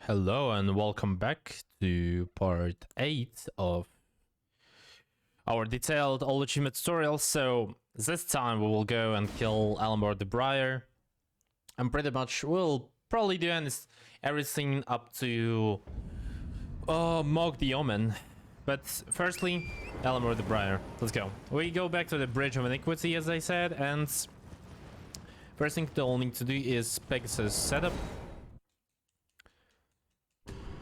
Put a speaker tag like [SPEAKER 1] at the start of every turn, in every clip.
[SPEAKER 1] Hello and welcome back to part 8 of our detailed all achievement tutorial. So this time we will go and kill Elemer the Briar, and pretty much we'll probably do everything up to Mohg the Omen. But firstly, Elemer the Briar. Let's go. We go back to the Bridge of Iniquity, as I said, and first thing we'll need to do is Pegasus setup.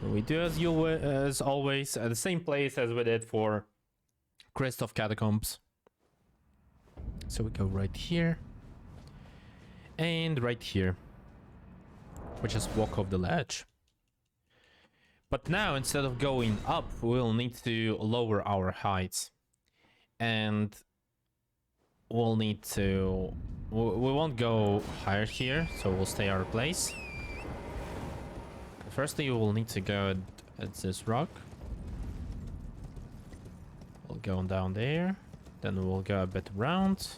[SPEAKER 1] We do as always at the same place as we did for Crest of Catacombs. So we go right here and right here. We just walk off the ledge. But now instead of going up, we'll need to lower our heights. And we'll need to... We won't go higher here, so we'll stay our place. Firstly, we'll need to go at this rock. We'll go down there. Then we'll go a bit around.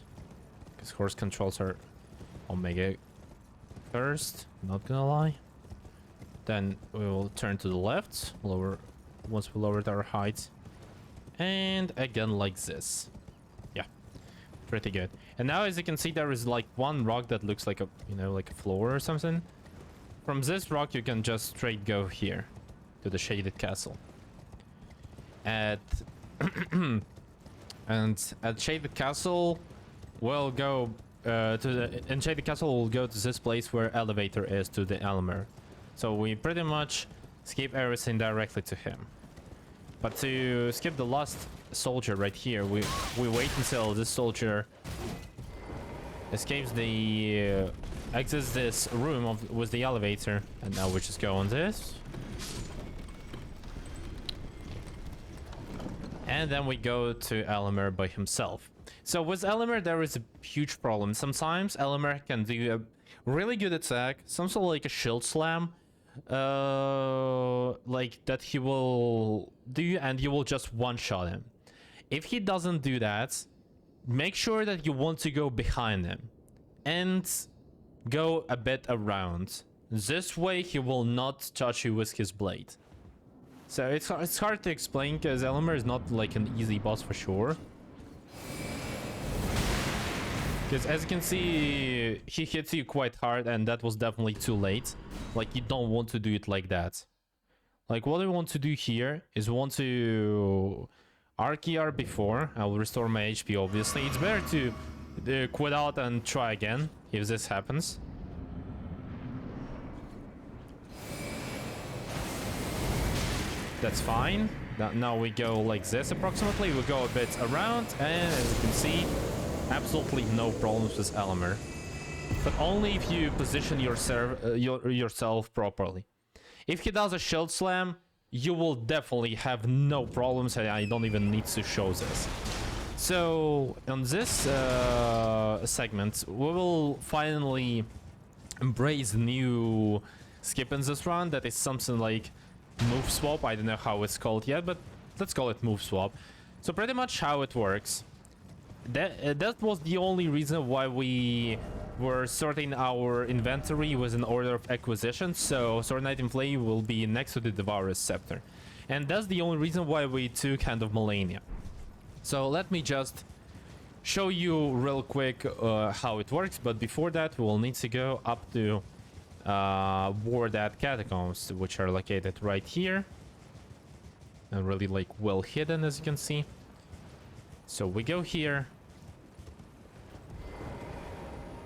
[SPEAKER 1] Because horse controls are Omega first, not gonna lie. Then we will turn to the left, once we lowered our height. And again like this. Yeah, pretty good. And now as you can see, there is like one rock that looks like a, like a floor or something. From this rock, you can just straight go here to the Shaded Castle. And at Shaded Castle, we'll go in Shaded Castle, we'll go to this place where elevator is to the Elemer. So we pretty much skip everything directly to him. But to skip the last soldier right here, we wait until this soldier escapes the exits this room with the elevator, and now we just go on this. And then we go to Elemer by himself. So with Elemer, there is a huge problem. Sometimes Elemer can do a really good attack, some sort of like a shield slam, like that he will do, and you will just one-shot him. If he doesn't do that, make sure that you want to go behind him and go a bit around. This way he will not touch you with his blade. So it's hard to explain because Elemer is not like an easy boss for sure. Because as you can see, he hits you quite hard, and that was definitely too late. Like, you don't want to do it like that. Like, what I want to do here is want to RKR before. I will restore my HP, obviously. It's better to quit out and try again if this happens. That's fine. Now we go like this approximately. We go a bit around, and as you can see, absolutely no problems with Elemer. But only if you position yourself properly. If he does a shield slam, you will definitely have no problems, and I don't even need to show this. So on this segment, we will finally embrace new skip in this run. That is something like Moveswap. I don't know how it's called yet, but let's call it Moveswap. So pretty much how it works. That was the only reason why we were sorting our inventory with an order of acquisition. So Sword Knight in Flame will be next to the Devourer's Scepter. And that's the only reason why we took Hand of Malenia. So let me just show you real quick how it works, but before that we'll need to go up to Wardad Catacombs, which are located right here and really like well hidden, as you can see. So we go here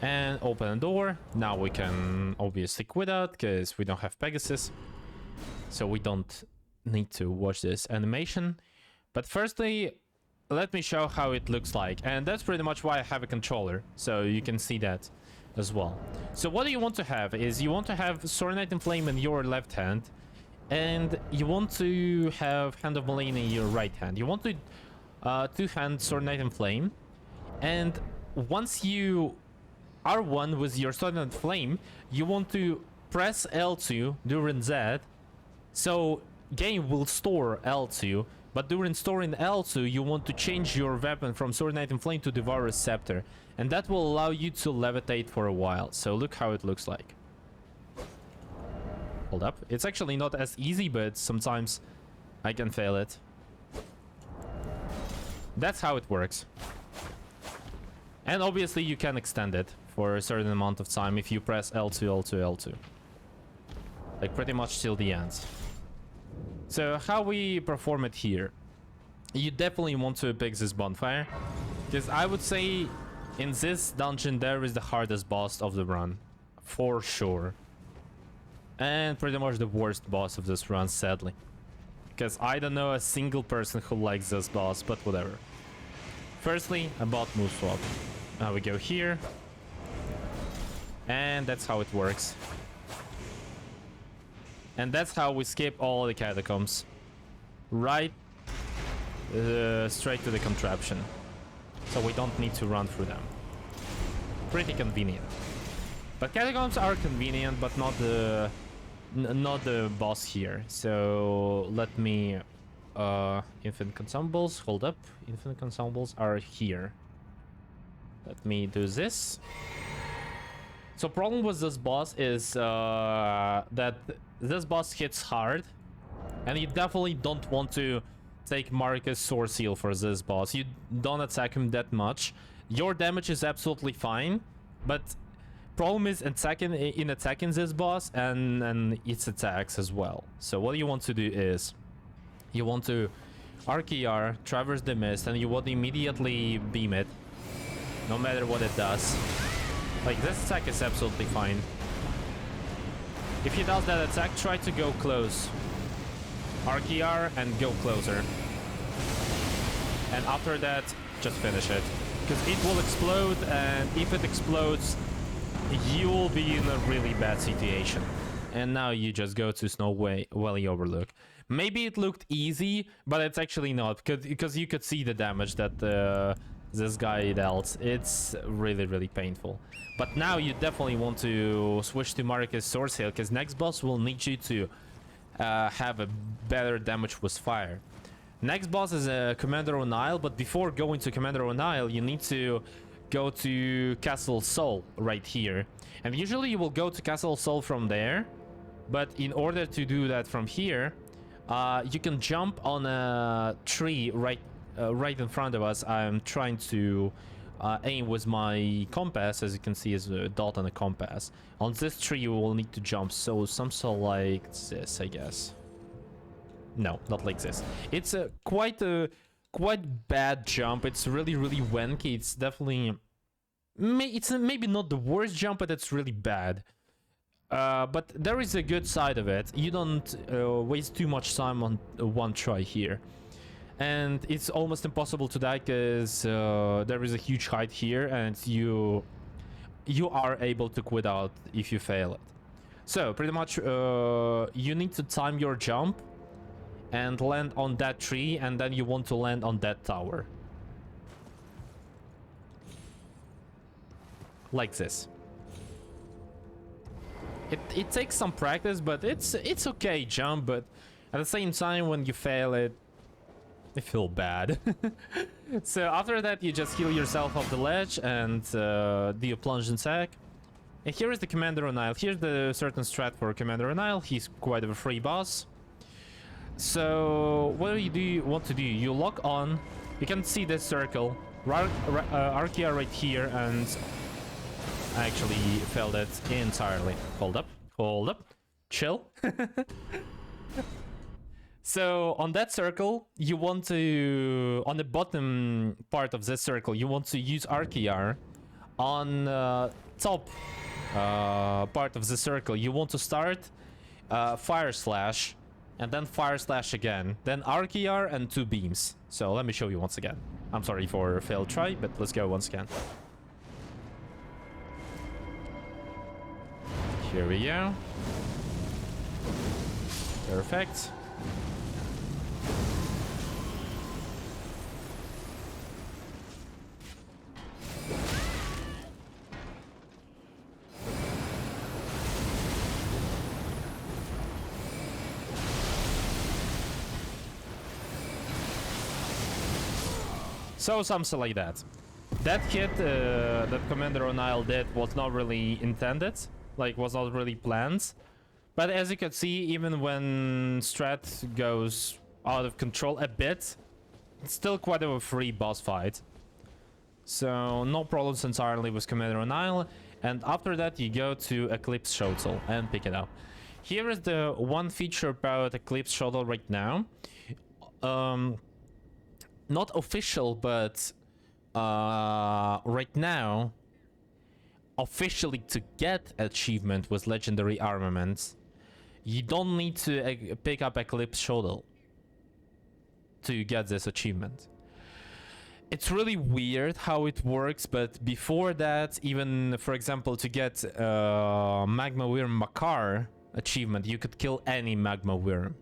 [SPEAKER 1] and open a door. Now we can obviously quit out because we don't have Pegasus, so we don't need to watch this animation. But firstly, let me show how it looks like, and that's pretty much why I have a controller, so you can see that as well. So what you want to have is you want to have Sword Knight in Flame in your left hand, and you want to have Hand of Malenia in your right hand. You want to two-hand Sword Knight in Flame, and once you are one with your Sword Knight in Flame, you want to press L2 during that, so game will store L2. But during storing L2, you want to change your weapon from Sword Knight in Flame to Devourer's Scepter. And that will allow you to levitate for a while. So look how it looks like. Hold up. It's actually not as easy, but sometimes I can fail it. That's how it works. And obviously you can extend it for a certain amount of time if you press L2, L2, L2. Like pretty much till the end. So how we perform it here? You definitely want to pick this bonfire. Because I would say in this dungeon there is the hardest boss of the run. For sure. And pretty much the worst boss of this run, sadly. Because I don't know a single person who likes this boss, but whatever. Firstly, about Moveswap. Now we go here. And that's how it works. And that's how we skip all the catacombs. Right straight to the contraption. So we don't need to run through them. Pretty convenient. But catacombs are convenient, but not the boss here. So let me infinite consumables, hold up. Infinite consumables are here. Let me do this. So problem with this boss is that this boss hits hard, and you definitely don't want to take Marcus Sword Seal for this boss. You don't attack him that much. Your damage is absolutely fine, but problem is attacking this boss and its attacks as well. So what you want to do is you want to RKR, traverse the mist, and you want to immediately beam it, no matter what it does. Like, this attack is absolutely fine. If he does that attack, try to go close. RKR and go closer. And after that, just finish it. Because it will explode, and if it explodes, you will be in a really bad situation. And now you just go to Snow Valley Overlook. Maybe it looked easy, but it's actually not, because you could see the damage that this guy dealt. It's really, really painful. But now you definitely want to switch to Marcus Sword Seal, because next boss will need you to have a better damage with fire. Next boss is Commander O'Neill, but before going to Commander O'Neill, you need to go to Castle Sol right here. And usually you will go to Castle Sol from there, but in order to do that from here, you can jump on a tree right in front of us. I'm trying to aim with my compass, as you can see, is a dot on a compass. On this tree you will need to jump, so some sort like this, I guess. No, not like this. It's a quite bad jump. It's really, really wanky. It's definitely... It's maybe not the worst jump, but it's really bad. But there is a good side of it. You don't waste too much time on one try here. And it's almost impossible to die because there is a huge height here, and you are able to quit out if you fail it. So pretty much you need to time your jump and land on that tree, and then you want to land on that tower. Like this. It takes some practice, but it's okay jump, but at the same time when you fail it, I feel bad. So after that you just heal yourself off the ledge and do a plunge attack. And here is the Commander O'Neill. Here's the certain strat for Commander O'Neill. He's quite a free boss. So what do you want to do? You lock on. You can see this circle. Arkia right here, and I actually failed it entirely. Hold up, chill. So on that circle, you want to, on the bottom part of this circle, you want to use RKR. On top part of the circle, you want to start Fire Slash, and then Fire Slash again, then RKR and 2 beams. So let me show you once again. I'm sorry for a failed try, but let's go once again. Here we go. Perfect. So something like that. That hit that Commander O'Neill did was not really intended, like was not really planned, But as you can see, even when Strat goes out of control a bit, it's still quite a free boss fight. So no problems entirely with Commander on Isle. And after that you go to Eclipse Shotel and pick it up. Here is the one feature about Eclipse Shotel right now. Not official, but right now, officially to get achievement with legendary armaments, you don't need to pick up Eclipse Shotel to get this achievement. It's really weird how it works, but before that, even for example, to get Magma Worm Makar achievement, you could kill any Magma Worm.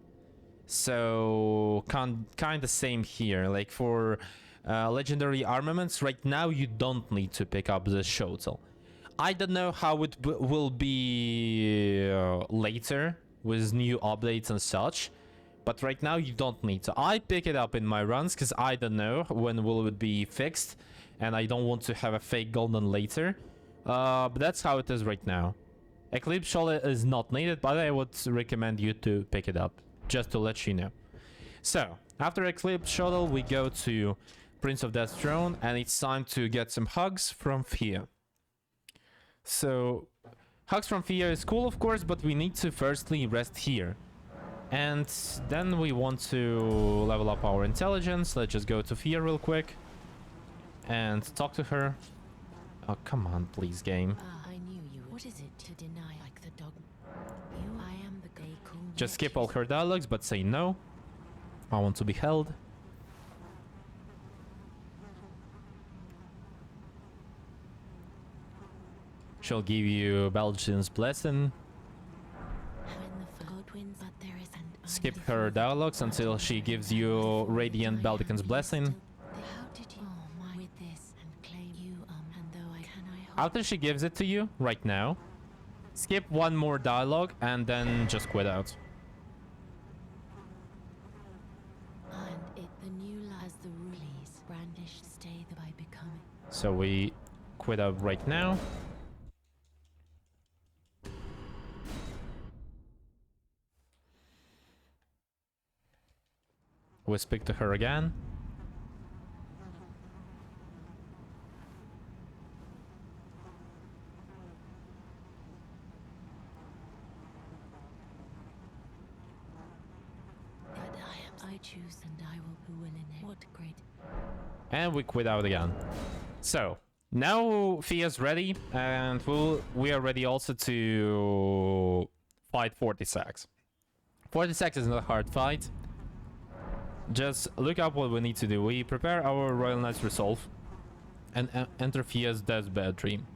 [SPEAKER 1] So kind of same here. Like for legendary armaments, right now you don't need to pick up the Shotel. I don't know how it will be later with new updates and such. But right now you don't need to. I pick it up in my runs because I don't know when will it be fixed. And I don't want to have a fake golden later. But that's how it is right now. Eclipse Shotel is not needed, but I would recommend you to pick it up. Just to let you know. So, after Eclipse Shotel, we go to Prince of Death's Throne. And it's time to get some hugs from Fia. So, hugs from Fia is cool of course, but we need to firstly rest here. And then we want to level up our intelligence. Let's just go to Fia real quick and talk to her. Oh, come on, please, game.
[SPEAKER 2] I knew you. What is it to deny like the dog? You, I am the gay cool.
[SPEAKER 1] Just skip all her dialogues, but say no. I want to be held. She'll give you Belgian's blessing. Skip her dialogues until she gives you Radiant Baldican's blessing. After she gives it to you, right now, skip one more dialogue and then just quit out. So we quit out right now. We speak to her again.
[SPEAKER 2] I choose and I will be willing. What great.
[SPEAKER 1] And we quit out again. So now Fia's ready, and we are ready also to fight Fortissax. Fortissax is not a hard fight. Just look up what we need to do. We prepare our Royal Knight's Resolve and enter Fia's Death's Bad Dream.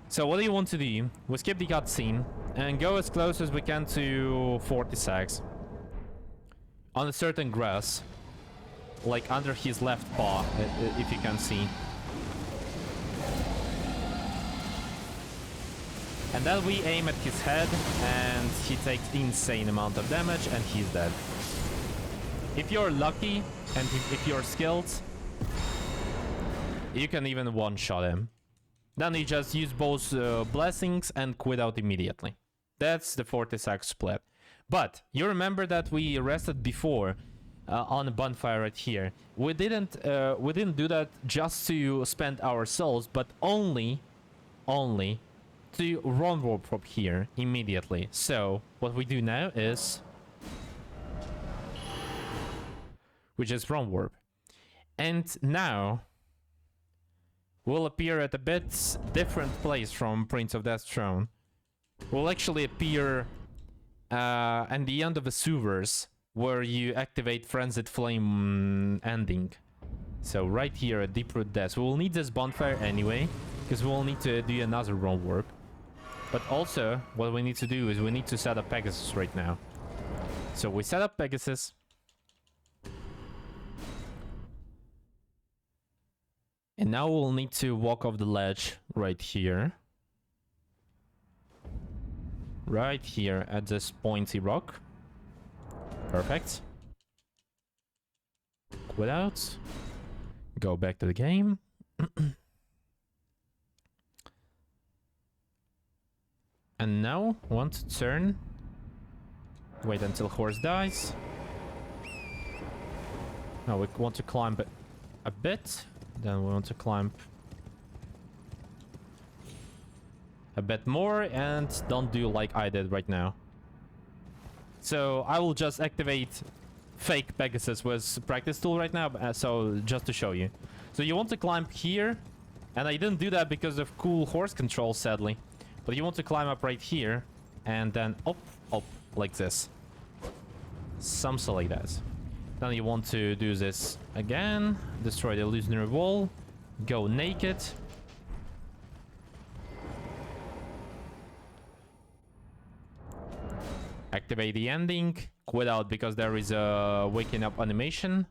[SPEAKER 1] So what do you want to do? We skip the cutscene and go as close as we can to Fortissax on a certain grass, like under his left paw, if you can see. And then we aim at his head and he takes insane amount of damage and he's dead. If you're lucky and if you're skilled, you can even one-shot him. Then you just use both blessings and quit out immediately. That's the Fortissax split. But you remember that we rested before on a bonfire right here. We didn't do that just to spend our souls, but only to run warp from here immediately. So what we do now is we just run warp. And now we'll appear at a bit different place from Prince of Death's Throne. We'll actually appear at the end of the sewers where you activate Frenzied Flame ending. So right here at Deep-Root Death. We will need this bonfire anyway, because we will need to do another run warp. But also, what we need to do is we need to set up Pegasus right now. So we set up Pegasus. And now we'll need to walk off the ledge right here. Right here at this pointy rock. Perfect. Quit out. Go back to the game. And now, want to turn. Wait until horse dies. No, we want to climb a bit. Then we want to climb a bit more, and don't do like I did right now. So I will just activate fake Pegasus with practice tool right now, so just to show you. So you want to climb here, and I didn't do that because of cool horse control, sadly. But you want to climb up right here, and then up, like this. Something like that. Then you want to do this again, destroy the illusionary wall, go naked. Activate the ending, quit out because there is a waking up animation.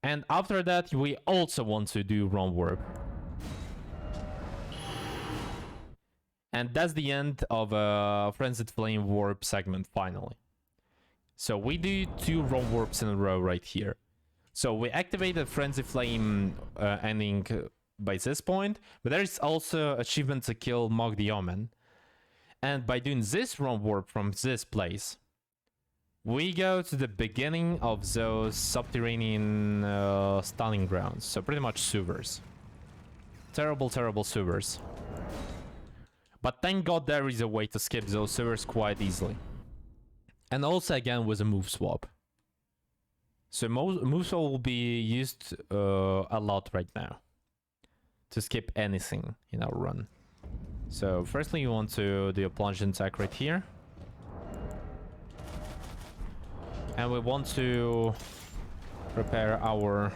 [SPEAKER 1] And after that, we also want to do Run Warp. And that's the end of a Frenzied Flame Warp segment, finally. So we do 2 Run Warps in a row right here. So we activated Frenzied Flame ending by this point, but there is also achievement to kill Mohg the Omen. And by doing this Run Warp from this place, we go to the beginning of those Subterranean Shunning-Grounds. So pretty much sewers. Terrible, terrible sewers. But thank God there is a way to skip those sewers quite easily. And also again with a Moveswap. So Moveswap will be used a lot right now to skip anything in our run. So firstly you want to do a plunge attack right here. And we want to prepare our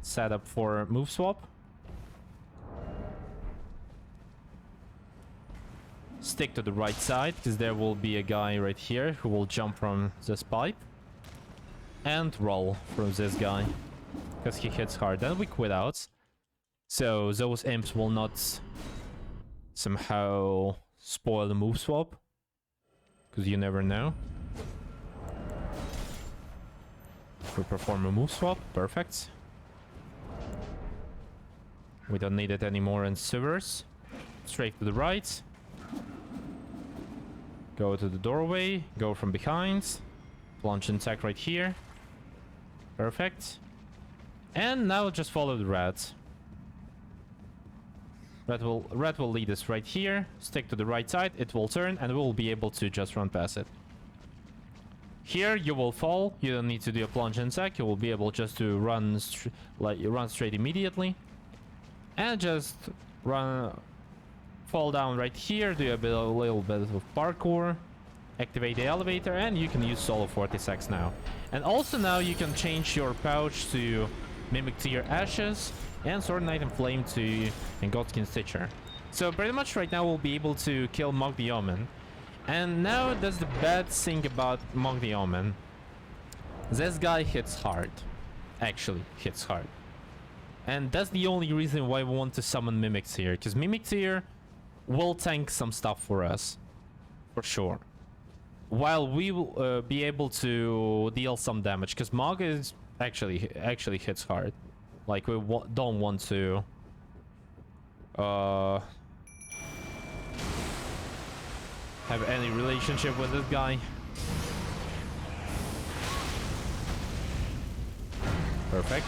[SPEAKER 1] setup for Moveswap. Stick to the right side, because there will be a guy right here who will jump from this pipe. And roll from this guy, because he hits hard. Then we quit out. So those imps will not somehow spoil the Moveswap, because you never know. We perform a Moveswap, perfect. We don't need it anymore in sewers. Straight to the right. Go to the doorway, go from behind. Plunge and attack right here. Perfect. And now just follow the red. Red will lead us right here. Stick to the right side, it will turn, and we'll be able to just run past it. Here you will fall. You don't need to do a plunge and attack. You will be able just to run straight immediately, and just fall down right here. Do a little bit of parkour. Activate the elevator, and you can use Solo Fortissax now. And also now you can change your pouch to Mimic to your Ashes, and Sword Knight and Flame to and Godskin Stitcher. So pretty much right now we'll be able to kill Mohg the Omen. And now that's the bad thing about Mohg the Omen. This guy hits hard. Actually hits hard. And that's the only reason why we want to summon Mimics here, because Mimics here will tank some stuff for us. For sure. While we will be able to deal some damage, because Mohg is actually hits hard. Like, we don't want to have any relationship with this guy. Perfect.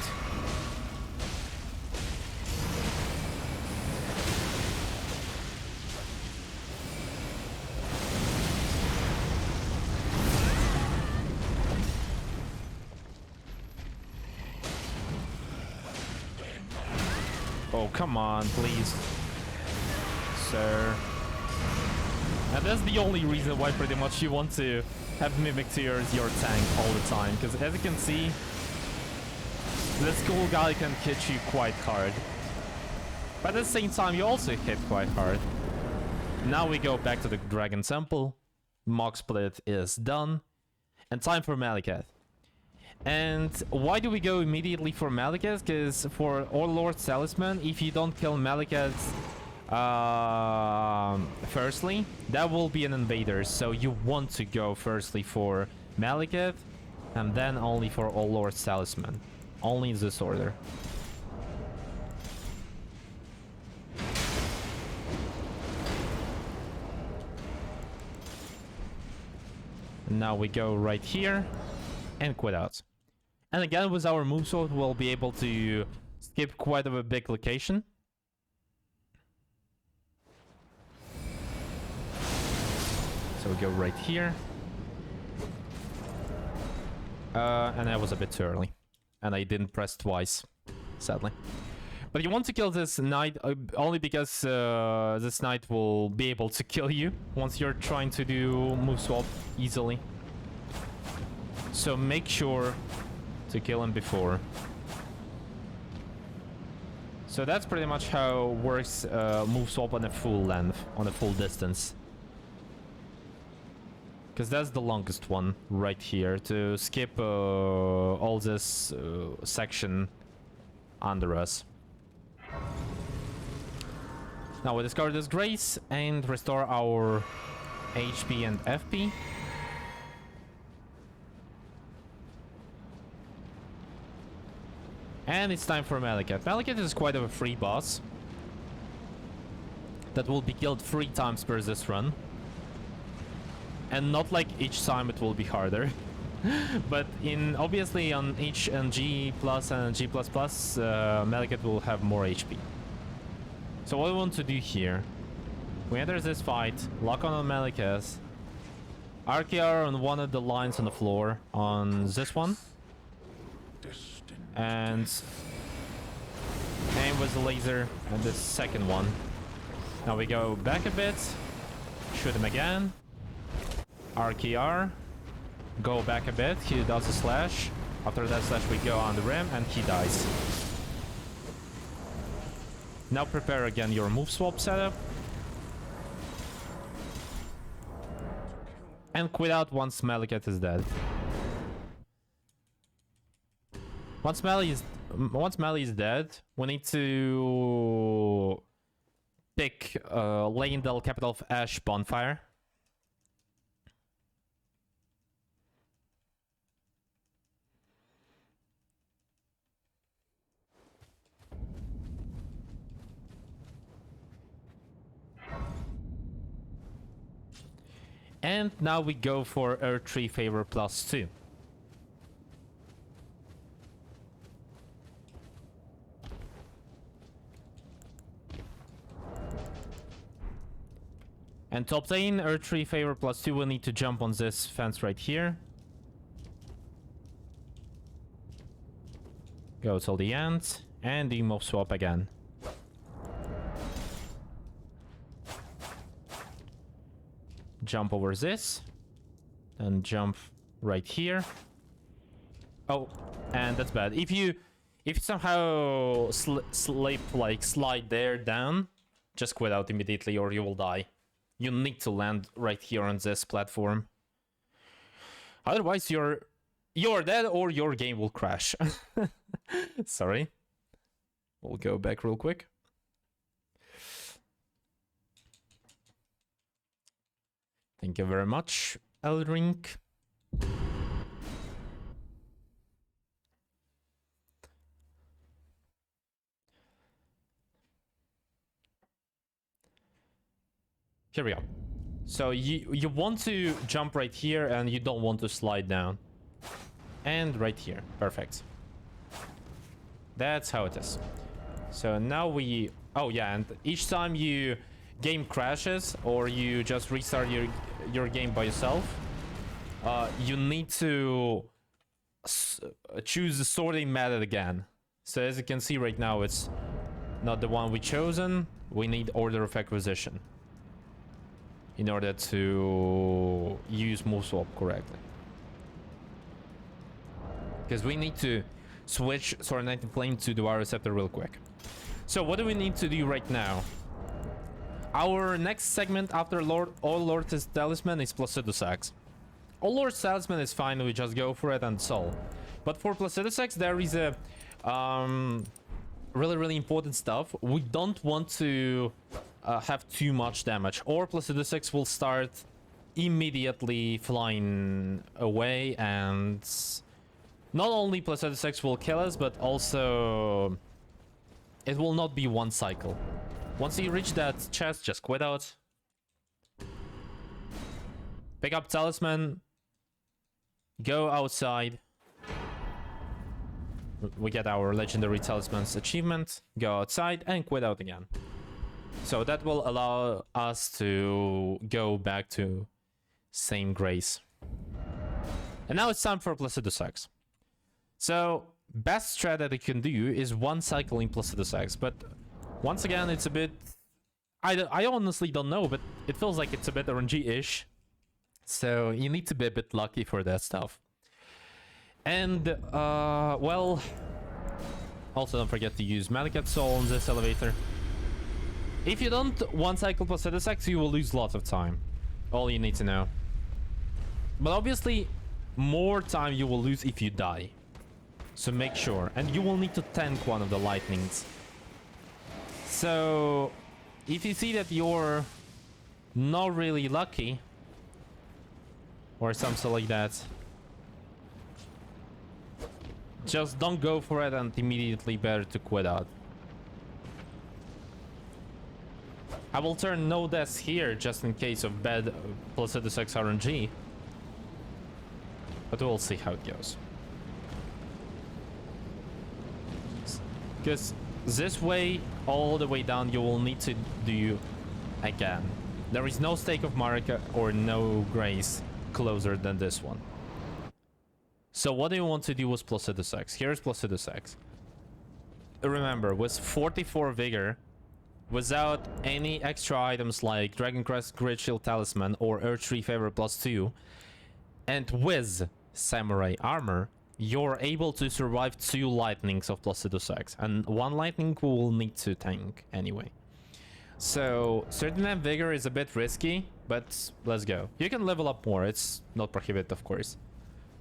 [SPEAKER 1] Oh, come on, please. Sir. And that's the only reason why pretty much you want to have Mimic Tear as your tank all the time. Because as you can see, this cool guy can hit you quite hard. But at the same time, you also hit quite hard. Now we go back to the Dragon Temple. Mohg split is done. And time for Maliketh. And why do we go immediately for Maliketh? Because for Lord's Talisman, if you don't kill Maliketh firstly, that will be an invader. So you want to go firstly for Maliketh, and then only for Lord's Talisman. Only in this order. And now we go right here and quit out. And again, with our Moveswap, we'll be able to skip quite a big location. So we go right here. And that was a bit too early. And I didn't press twice, sadly. But you want to kill this knight only because this knight will be able to kill you once you're trying to do Moveswap easily. So make sure to kill him before. So that's pretty much how it works Moveswap on a full length, on a full distance. Because that's the longest one right here, to skip all this section under us. Now we discard this Grace and restore our HP and FP. And it's time for Maliketh. Maliketh is quite a free boss that will be killed 3 times per this run. And not like each time it will be harder. But obviously on H and G plus and G++, Maliketh will have more HP. So what we want to do here, we enter this fight, lock on Maliketh, RKR on one of the lines on the floor, on this one, and aim with the laser and the second one. Now we go back a bit, shoot him again, RKR, go back a bit, he does a slash, after that slash we go on the rim and he dies. Now prepare again your Moveswap setup. And quit out once Maliketh is dead. Once Mali is dead, we need to pick Leyndell Capital of Ash Bonfire. And now we go for Erdtree Favor +2. And to obtain Erdtree Favor +2, we'll need to jump on this fence right here. Go till the end, and the Moveswap again. Jump over this, and jump right here. Oh, and that's bad. If you somehow slide there down, just quit out immediately or you will die. You need to land right here on this platform. Otherwise you're dead or your game will crash. Sorry. We'll go back real quick. Thank you very much, Elden. Here we go. So you want to jump right here and you don't want to slide down. And right here. Perfect. That's how it is. So now we... Oh yeah, and each time you game crashes or you just restart your game by yourself, you need to choose the sorting method again. So as you can see right now, it's not the one we chosen. We need order of acquisition in order to use Moveswap correctly. Because we need to switch Sword Knight and Flame to Devour Receptor real quick. So what do we need to do right now? Our next segment after All Lord's Talisman is Placidusax. All Lord's Talisman is fine, we just go for it and it's all. But for Placidusax there is a really important stuff. We don't want to have too much damage, or Placidusax will start immediately flying away, and not only Placidusax will kill us, but also it will not be one cycle. Once you reach that chest, just quit out. Pick up Talisman, go outside. We get our legendary talismans achievement, go outside and quit out again. So that will allow us to go back to same grace. And now it's time for Placidusax. So best strat that it can do is one cycle in Placidusax, but once again it's a bit... I honestly don't know, but it feels like it's a bit RNG-ish. So you need to be a bit lucky for that stuff. And, well... Also don't forget to use Maliketh Soul on this elevator. If you don't one cycle Placidusax, you will lose lots of time. All you need to know. But obviously, more time you will lose if you die. So make sure. And you will need to tank one of the lightnings. So, if you see that you're not really lucky, or something like that, just don't go for it and immediately better to quit out. I will turn no deaths here just in case of bad Placidusax RNG. But we'll see how it goes. Because this way, all the way down, you will need to do again. There is no Stake of Marika or no Grace closer than this one. So what do you want to do with Placidusax? Here's Placidusax. Remember, with 44 Vigor, without any extra items like Dragon Crest, Great Shield Talisman, or Erdtree Favor +2, and with Samurai Armor, you're able to survive 2 lightnings of Placidusax, and 1 lightning will need to tank anyway. So 39 Vigor is a bit risky, but let's go. You can level up more, it's not prohibited, of course.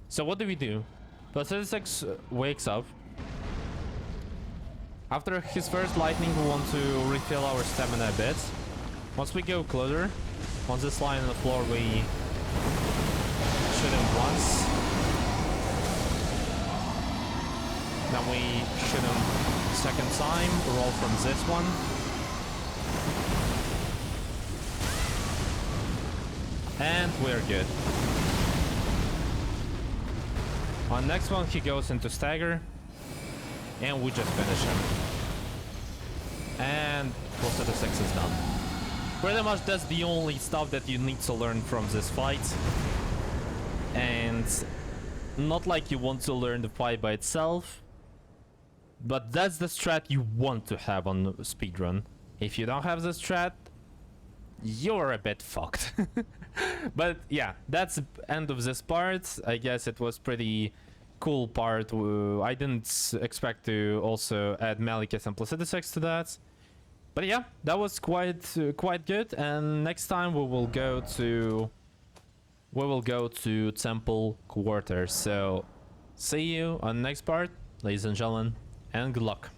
[SPEAKER 1] So what do we do? Placidusax wakes up. After his first lightning, we want to refill our stamina a bit. Once we go closer, once this line on the floor, we shoot him once. Then we shoot him second time, roll from this one. And we're good. On next one, he goes into stagger. And we just finish him. And Placidusax is done. Pretty much that's the only stuff that you need to learn from this fight. And not like you want to learn the fight by itself, but that's the strat you want to have on speedrun. If you don't have the strat, you're a bit fucked. But yeah, that's the end of this part. I guess it was pretty cool part. I didn't expect to also add Maliketh and Placidusax to that. But yeah, that was quite good. And next time we will go to Temple Quarters. So see you on the next part, ladies and gentlemen, and good luck.